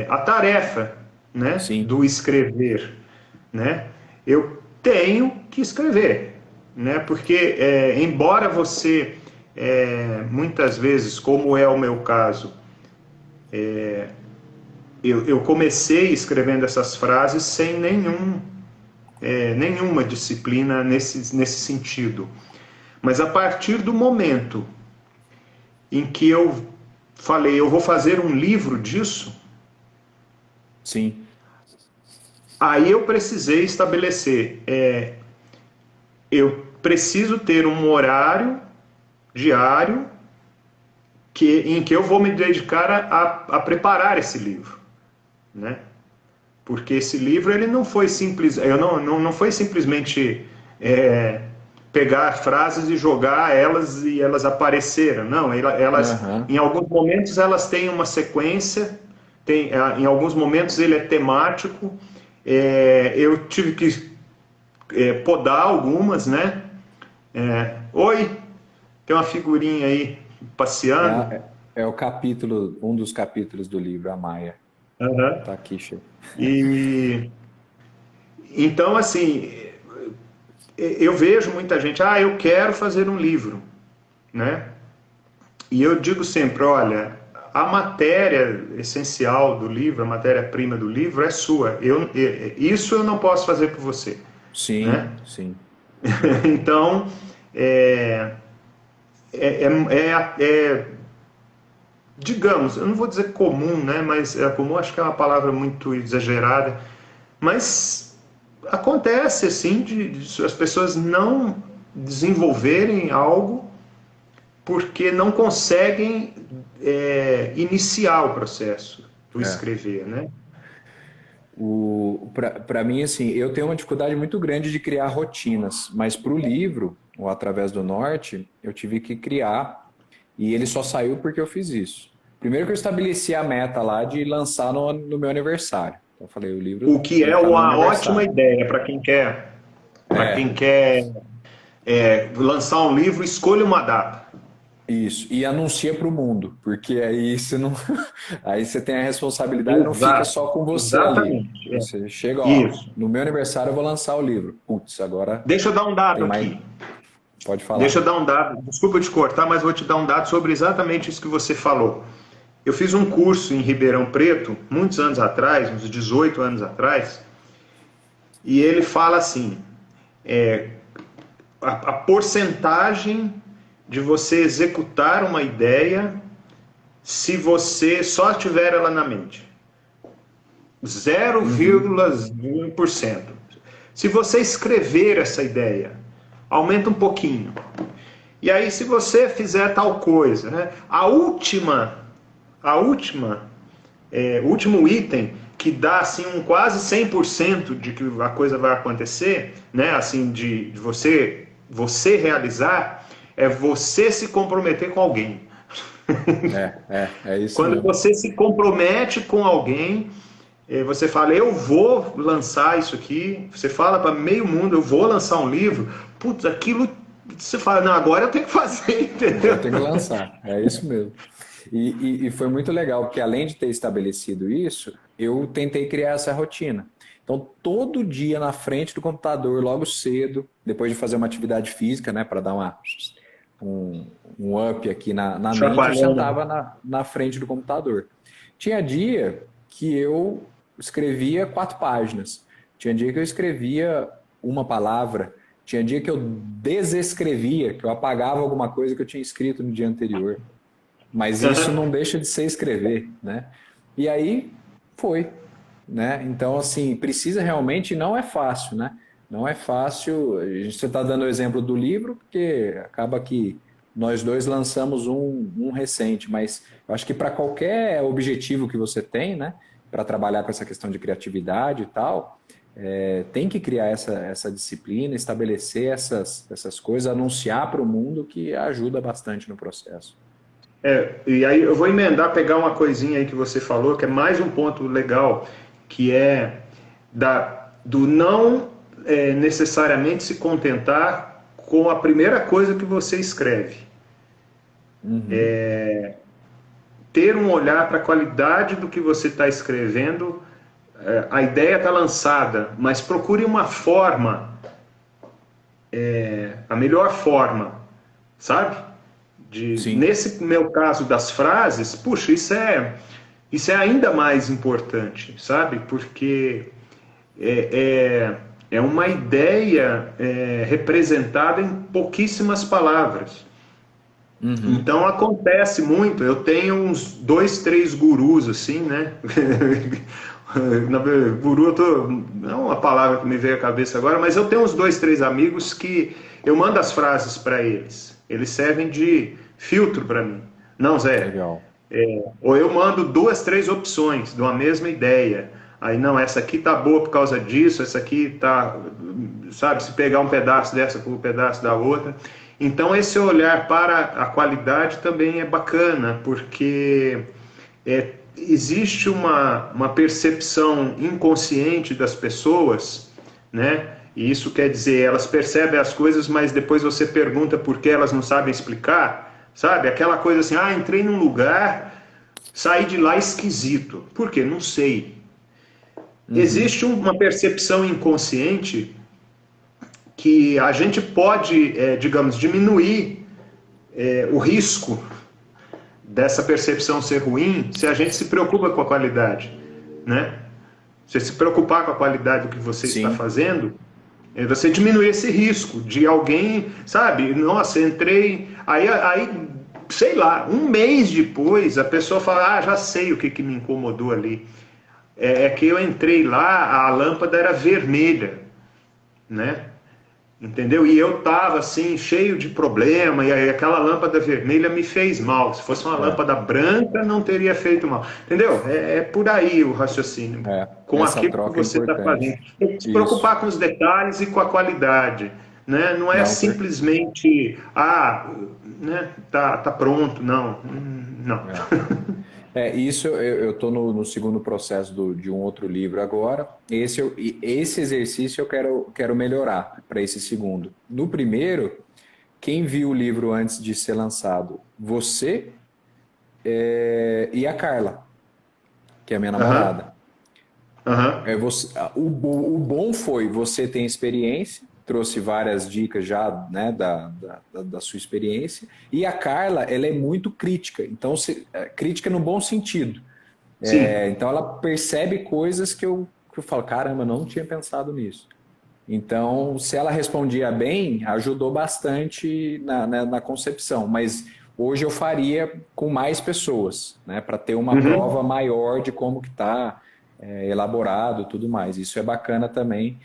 a tarefa, né, sim, do escrever, né? Eu tenho que escrever, né? Porque embora você muitas vezes, como é o meu caso, eu comecei escrevendo essas frases sem nenhuma disciplina nesse sentido. Mas a partir do momento em que eu falei, eu vou fazer um livro disso, sim, aí eu precisei estabelecer, eu preciso ter um horário diário em que eu vou me dedicar a preparar esse livro, né? Porque esse livro ele não foi simples, eu não foi simplesmente pegar frases e jogar elas e elas apareceram. Não, elas aham, em alguns momentos elas têm uma sequência, em alguns momentos ele é temático. Eu tive que podar algumas, né? Oi, tem uma figurinha aí é, passeando. é o capítulo, um dos capítulos do livro, a Maia. Uhum. Tá aqui, chefe. E então assim, eu vejo muita gente, eu quero fazer um livro, né? E eu digo sempre, olha, a matéria essencial do livro, a matéria-prima do livro é sua. Isso eu não posso fazer por você, né? Sim, sim. Então, é, é, é, é, digamos, eu não vou dizer comum, né? Mas comum acho que é uma palavra muito exagerada. Mas acontece assim de as pessoas não desenvolverem algo porque não conseguem iniciar o processo do É. escrever, né? Para mim, assim, eu tenho uma dificuldade muito grande de criar rotinas, mas para o livro, o Através do Norte, eu tive que criar, e ele só saiu porque eu fiz isso. Primeiro que eu estabeleci a meta lá de lançar no meu aniversário. Então eu falei, o livro O que tem é que estar no uma ótima aniversário. ideia para quem quer lançar um livro, escolha uma data. Isso, e anuncia para o mundo, porque aí você não, aí você tem a responsabilidade, não fica Exato, só com você ali. exatamente. Você chega, ó, Isso. no meu aniversário eu vou lançar o livro. Putz, agora Deixa eu dar um dado tem mais. aqui. Pode Deixa eu falar. dar um dado. Desculpa te cortar, mas vou te dar um dado sobre exatamente isso que você falou. Eu fiz um curso em Ribeirão Preto, muitos anos atrás, uns 18 anos atrás, e ele fala assim: a porcentagem de você executar uma ideia se você só tiver ela na mente. 0,1%. Se você escrever essa ideia, aumenta um pouquinho. E aí, se você fizer tal coisa, né? O último item que dá assim um quase 100% de que a coisa vai acontecer, né? Assim, de você realizar, é você se comprometer com alguém. É isso Quando mesmo. você se compromete com alguém, você fala, eu vou lançar isso aqui, você fala para meio mundo, eu vou lançar um livro, putz, aquilo, você fala, não, agora eu tenho que fazer, Agora entendeu? tem que lançar, é isso mesmo. E foi muito legal, porque além de ter estabelecido isso, eu tentei criar essa rotina. Então, todo dia na frente do computador, logo cedo, depois de fazer uma atividade física, né, para dar um, um up aqui na mente, eu Chacoalhando. sentava na frente do computador. Tinha dia que eu escrevia 4 páginas, tinha dia que eu escrevia uma palavra, tinha dia que eu desescrevia, que eu apagava alguma coisa que eu tinha escrito no dia anterior. Mas isso não deixa de ser escrever, né? E aí foi, né? Então, assim, precisa realmente, não é fácil, né? Não é fácil. Você está dando o exemplo do livro, porque acaba que nós dois lançamos um recente, mas eu acho que para qualquer objetivo que você tem, né? Para trabalhar com essa questão de criatividade e tal, tem que criar essa disciplina, estabelecer essas coisas, anunciar para o mundo que ajuda bastante no processo. E aí eu vou emendar, pegar uma coisinha aí que você falou, que é mais um ponto legal, que é do não necessariamente se contentar com a primeira coisa que você escreve. Uhum. Ter um olhar para a qualidade do que você está escrevendo. A ideia está lançada, mas procure uma forma, a melhor forma, sabe? Sim. Nesse meu caso das frases, puxa, isso é ainda mais importante, sabe? Porque é uma ideia representada em pouquíssimas palavras. Uhum. Então acontece muito. Eu tenho uns dois, três gurus assim, né? Guru, não é uma palavra que me veio à cabeça agora, mas eu tenho uns dois, três amigos que eu mando as frases para eles. Eles servem de filtro para mim. Não, Zé. Legal. Ou eu mando duas, três opções de uma mesma ideia. Aí, não, essa aqui tá boa por causa disso, essa aqui tá, sabe, se pegar um pedaço dessa com um pedaço da outra. Então, esse olhar para a qualidade também é bacana, porque existe uma percepção inconsciente das pessoas, né? E isso quer dizer, elas percebem as coisas, mas depois você pergunta por que elas não sabem explicar, sabe? Aquela coisa assim, entrei num lugar, saí de lá esquisito. Por quê? Não sei. Uhum. Existe uma percepção inconsciente que a gente pode, digamos, diminuir o risco dessa percepção ser ruim se a gente se preocupa com a qualidade, né? Você se preocupar com a qualidade do que você está Sim. fazendo, você diminuir esse risco de alguém, sabe? Nossa, entrei, aí sei lá, um mês depois a pessoa fala, já sei o que me incomodou ali. É que eu entrei lá, a lâmpada era vermelha, né? Entendeu? E eu tava assim, cheio de problema, e aí aquela lâmpada vermelha me fez mal. Se fosse uma É, lâmpada branca, não teria feito mal. Entendeu? É por aí o raciocínio. Com essa aquilo que troca é você está fazendo. importante. Se Isso. preocupar com os detalhes e com a qualidade. Né? Não é Não, simplesmente, né, tá pronto. Não. Não. é. Isso eu estou no segundo processo de um outro livro agora. Esse exercício eu quero melhorar para esse segundo. No primeiro, quem viu o livro antes de ser lançado? Você e a Carla, que é a minha Aham, namorada. aham. O bom foi você tem experiência, trouxe várias dicas já, né, da sua experiência, e a Carla, ela é muito crítica, então crítica no bom sentido. Sim. Então ela percebe coisas que eu falo, caramba, não tinha pensado nisso. Então, se ela respondia bem, ajudou bastante na concepção, mas hoje eu faria com mais pessoas, né, para ter uma prova Uhum. maior de como que está elaborado e tudo mais. Isso é bacana também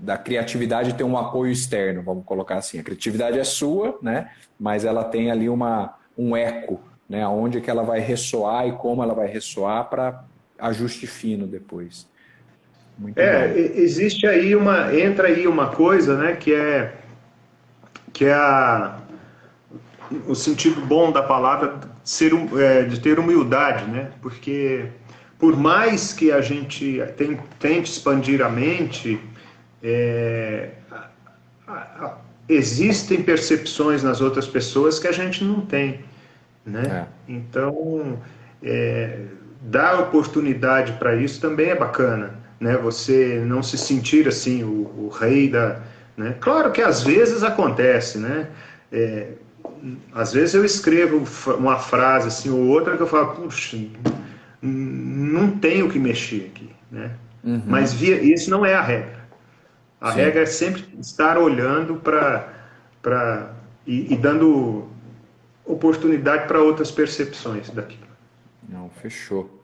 da criatividade ter um apoio externo, vamos colocar assim. A criatividade é sua, né, mas ela tem ali um eco, né, onde que ela vai ressoar e como ela vai ressoar para ajuste fino depois. Muito bom. Existe aí entra aí uma coisa, né, que é o sentido bom da palavra de ter humildade, né? Porque por mais que a gente tente expandir a mente, é, existem percepções nas outras pessoas que a gente não tem, né? É. Então, é, dar oportunidade para isso também é bacana, né? Você não se sentir assim o rei da, né? Claro que às vezes acontece, né? É, às vezes eu escrevo uma frase assim ou outra que eu falo, puxa, não tenho que mexer aqui, né? Mas Uhum. isso não é a regra. A regra é Sim. sempre estar olhando e dando oportunidade para outras percepções daquilo. Não, fechou.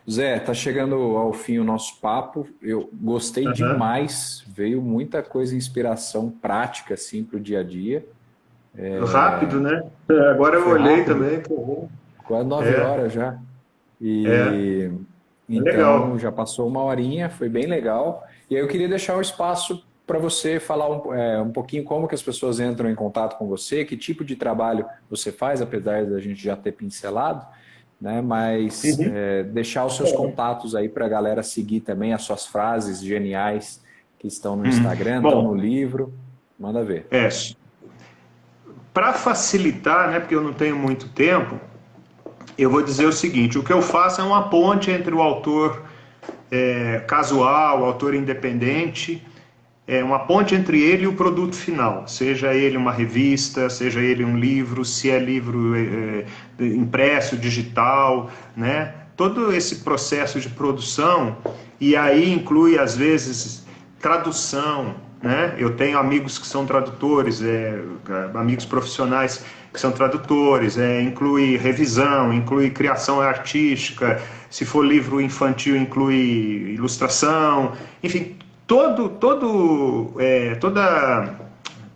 Zé, tá chegando ao fim o nosso papo. Eu gostei Uhum. demais. Veio muita coisa, inspiração prática assim para o dia a dia. Rápido, né? Agora eu Foi olhei rápido, também. Pô, quase 9 é, horas já. é, E é então legal. já passou uma horinha, foi bem legal. E aí eu queria deixar um espaço para você falar um pouquinho como que as pessoas entram em contato com você, que tipo de trabalho você faz, apesar da gente já ter pincelado, né? Mas Uhum. deixar os seus contatos aí para a galera seguir também as suas frases geniais que estão no Uhum. Instagram, estão no Bom, livro. Manda ver. é, para facilitar, né, porque eu não tenho muito tempo, eu vou dizer o seguinte: o que eu faço é uma ponte entre o autor casual, o autor independente, uma ponte entre ele e o produto final, seja ele uma revista, seja ele um livro, se é livro impresso, digital, né? Todo esse processo de produção, e aí inclui às vezes tradução, né? Eu tenho amigos que são tradutores, amigos profissionais que são tradutores, inclui revisão, inclui criação artística, se for livro infantil inclui ilustração, enfim, toda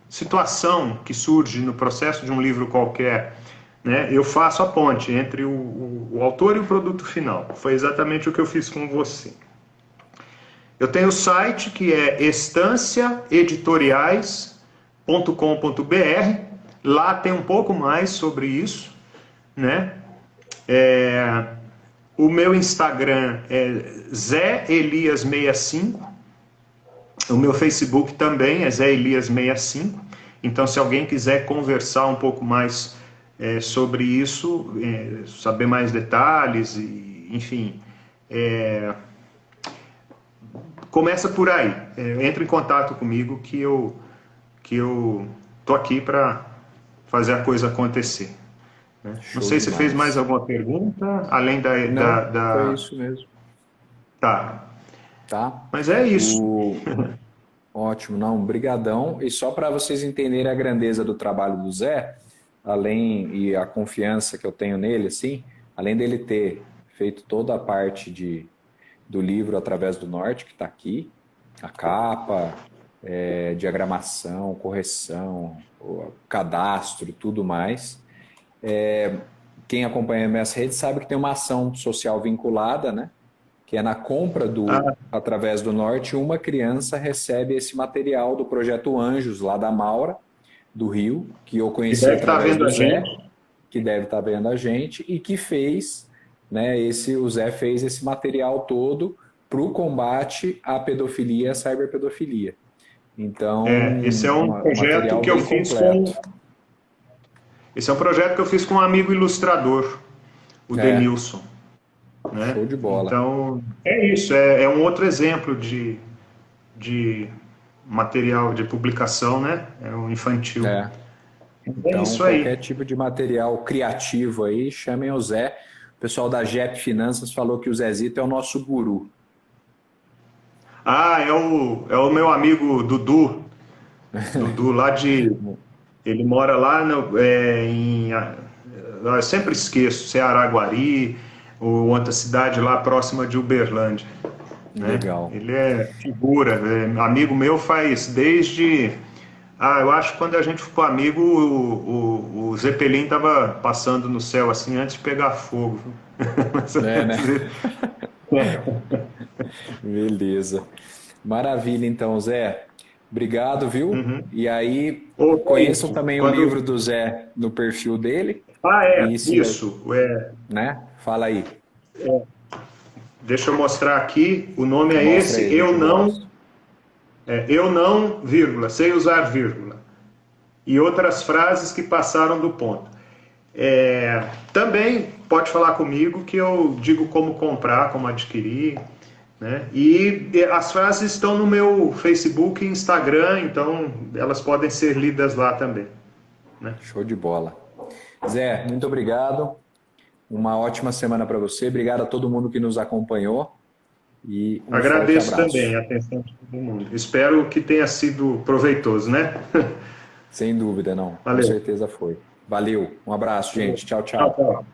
situação que surge no processo de um livro qualquer, né, eu faço a ponte entre o autor e o produto final. Foi exatamente o que eu fiz com você. Eu tenho o site que é estanciaeditoriais.com.br. Lá tem um pouco mais sobre isso, né? É, o meu Instagram é Zé Elias65. O meu Facebook também é Zé Elias 65. Então, se alguém quiser conversar um pouco mais sobre isso, saber mais detalhes, enfim, começa por aí. Entre em contato comigo que eu tô aqui para fazer a coisa acontecer. Né? Não Show sei se fez mais demais. alguma pergunta, além Não, foi isso mesmo, Tá. tá? Mas é isso. O, Ótimo, não, brigadão. E só para vocês entenderem a grandeza do trabalho do Zé, além e a confiança que eu tenho nele, assim, além dele ter feito toda a parte do livro Através do Norte, que está aqui, a capa, diagramação, correção, o cadastro, tudo mais. Quem acompanha minhas redes sabe que tem uma ação social vinculada, né? Que é na compra Ah, através do Norte, uma criança recebe esse material do Projeto Anjos, lá da Maura, do Rio, que eu que conheci deve estar através vendo do a Zé. gente. que deve estar vendo a gente e que fez, né, o Zé fez esse material todo para o combate à pedofilia e à cyberpedofilia. Então, Esse é um um projeto material que eu bem fiz completo. esse é um projeto que eu fiz com um amigo ilustrador, o É, Denilson, né? show de bola. Então, é isso, é um outro exemplo de material de publicação, né? É um infantil. É. É Então, isso qualquer aí. tipo de material criativo aí, chamem o Zé. O pessoal da JEP Finanças falou que o Zezito é o nosso guru. Ah, é o meu amigo Dudu. Dudu, lá de. Ele mora lá eu sempre esqueço, se é Araguari ou outra cidade lá próxima de Uberlândia, né? Legal. Ele é figura, amigo meu faz desde. Eu acho que quando a gente ficou amigo, o Zeppelin tava passando no céu assim antes de pegar fogo. É, né? Beleza. Maravilha, então, Zé. Obrigado, viu? E aí, Ô, conheçam Cleiton, também o livro quando. do Zé no perfil dele. É, E se, isso. né? Fala aí. Deixa eu mostrar aqui. O nome é Mostra aí, esse. a gente gosta. Eu não, vírgula, sei usar vírgula. E outras frases que passaram do ponto. Também pode falar comigo que eu digo como comprar, como adquirir, né? E as frases estão no meu Facebook e Instagram, então elas podem ser lidas lá também, né? Show de bola. Zé, muito obrigado. Uma ótima semana para você. Obrigado a todo mundo que nos acompanhou. E um forte Agradeço abraço. também a atenção de todo mundo. Espero que tenha sido proveitoso, né? Sem dúvida, não. Com Valeu. certeza foi. Valeu. Um abraço, gente. Tchau, Tchau, tchau. tchau.